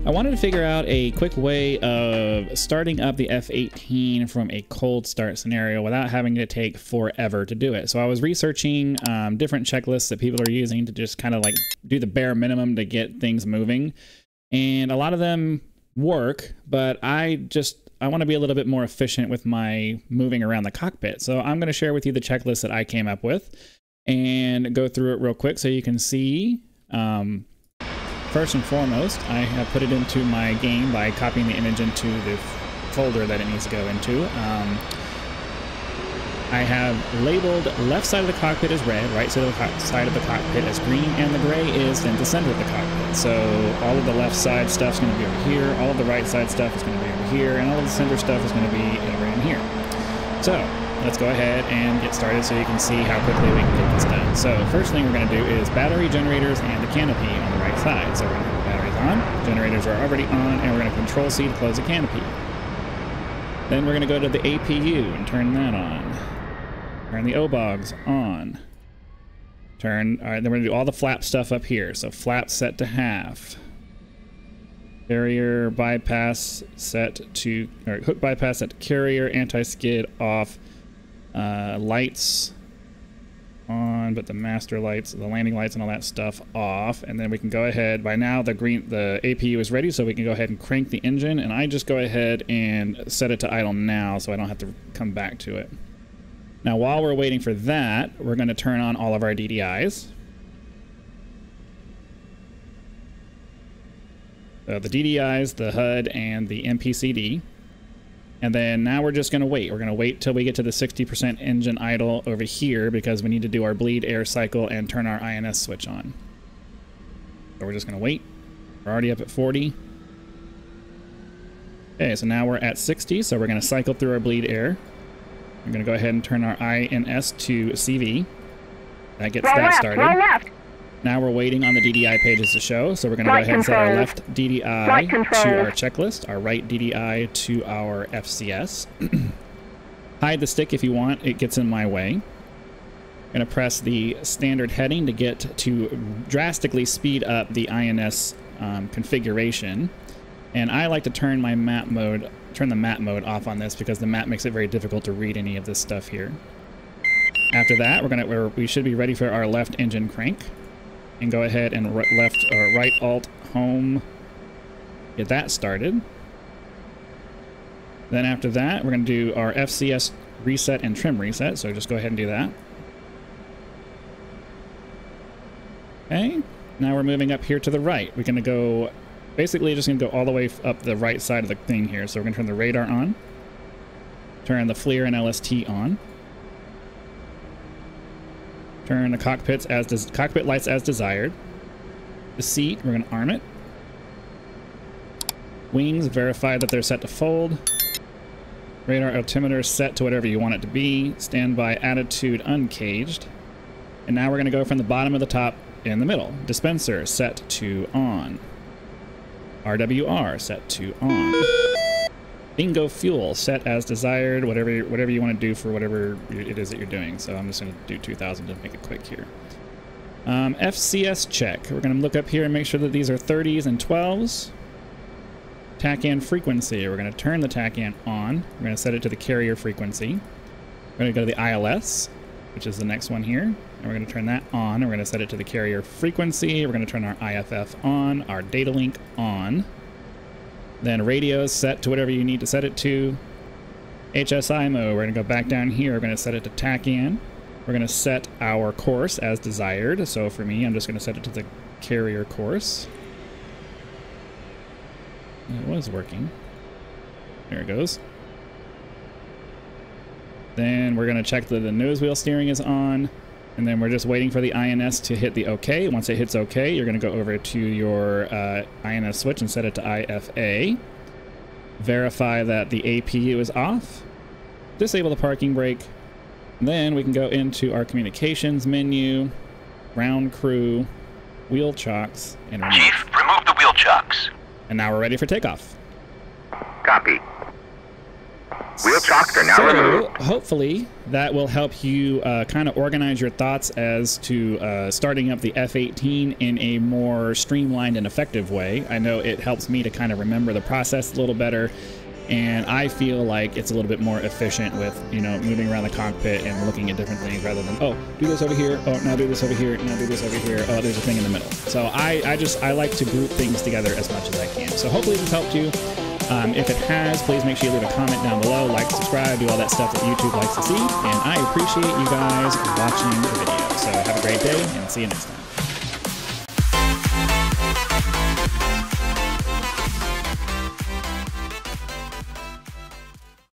I wanted to figure out a quick way of starting up the F-18 from a cold start scenario without having to take forever to do it. So I was researching different checklists that people are using to just kind of like do the bare minimum to get things moving. And a lot of them work, but I want to be a little bit more efficient with my moving around the cockpit. So I'm going to share with you the checklist that I came up with and go through it real quick so you can see. First and foremost, I have put it into my game by copying the image into the folder that it needs to go into. I have labeled left side of the cockpit as red, right side of the cockpit as green, and the gray is in the center of the cockpit. So all of the left side stuff is going to be over here, all of the right side stuff is going to be over here, and all of the center stuff is going to be over in here. So let's go ahead and get started so you can see how quickly we can get this done. So first thing we're going to do is battery, generators, and the canopy on the right side. So we're going to have the batteries on, generators are already on, and we're going to Control-C to close the canopy. Then we're going to go to the APU and turn that on. Turn the OBOGS on. All right, then we're going to do all the flap stuff up here. So flap set to half. Carrier bypass set to, or hook bypass set to carrier, anti-skid off. Lights on, but the master lights, the landing lights and all that stuff off. And then we can go ahead, by now the APU is ready, so we can go ahead and crank the engine, and I just go ahead and set it to idle now so I don't have to come back to it. Now while we're waiting for that, we're going to turn on all of our DDIs. So the DDIs, the HUD, and the MPCD. And then now we're just going to wait. We're going to wait till we get to the 60% engine idle over here because we need to do our bleed air cycle and turn our INS switch on. So we're just going to wait. We're already up at 40. Okay, so now we're at 60, so we're going to cycle through our bleed air. We're going to go ahead and turn our INS to CV. That gets that started. Roll left. Now we're waiting on the DDI pages to show, so we're going to go ahead and set our left DDI to our checklist, our right DDI to our FCS. Hide the stick if you want, it gets in my way. I'm going to press the standard heading to get to drastically speed up the INS configuration. And I like to turn my map mode, turn the map mode off on this because the map makes it very difficult to read any of this stuff here. After that, we should be ready for our left engine crank. And go ahead and left or right alt home, get that started. Then after that, we're going to do our FCS reset and trim reset, so just go ahead and do that. Okay, now we're moving up here to the right. We're going to go, basically just going to go all the way up the right side of the thing here. So we're going to turn the radar on, turn the FLIR and LST on. Turn the cockpit lights as desired. The seat, we're going to arm it. Wings, verify that they're set to fold. Radar altimeter set to whatever you want it to be. Standby attitude uncaged. And now we're going to go from the bottom of the top in the middle. Dispenser set to on. RWR set to on. Bingo fuel set as desired, whatever you want to do for whatever it is that you're doing. So I'm just going to do 2000 to make it quick here. FCS check. We're going to look up here and make sure that these are 30s and 12s. TACAN frequency. We're going to turn the TACAN on. We're going to set it to the carrier frequency. We're going to go to the ILS, which is the next one here. And we're going to turn that on. We're going to set it to the carrier frequency. We're going to turn our IFF on, our data link on. Then radios set to whatever you need to set it to. HSI mode, we're going to go back down here. We're going to set it to TACAN. We're going to set our course as desired. So for me, I'm just going to set it to the carrier course. It was working. There it goes. Then we're going to check that the nose wheel steering is on. And then we're just waiting for the INS to hit the OK. Once it hits OK, you're going to go over to your INS switch and set it to IFA. Verify that the APU is off. Disable the parking brake. Then we can go into our communications menu, ground crew, wheel chocks, and remove. Chief, remove the wheel chocks. And now we're ready for takeoff. Copy. Wheel chocks are now removed. Hopefully that will help you kind of organize your thoughts as to starting up the F-18 in a more streamlined and effective way. I know it helps me to kind of remember the process a little better, and I feel like it's a little bit more efficient with, you know, moving around the cockpit and looking at different things rather than, oh, do this over here, oh, now do this over here, now do this over here, oh, there's a thing in the middle. So I like to group things together as much as I can. So hopefully this helped you. If it has, please make sure you leave a comment down below, like, subscribe, do all that stuff that YouTube likes to see, and I appreciate you guys watching the video. So have a great day, and see you next time.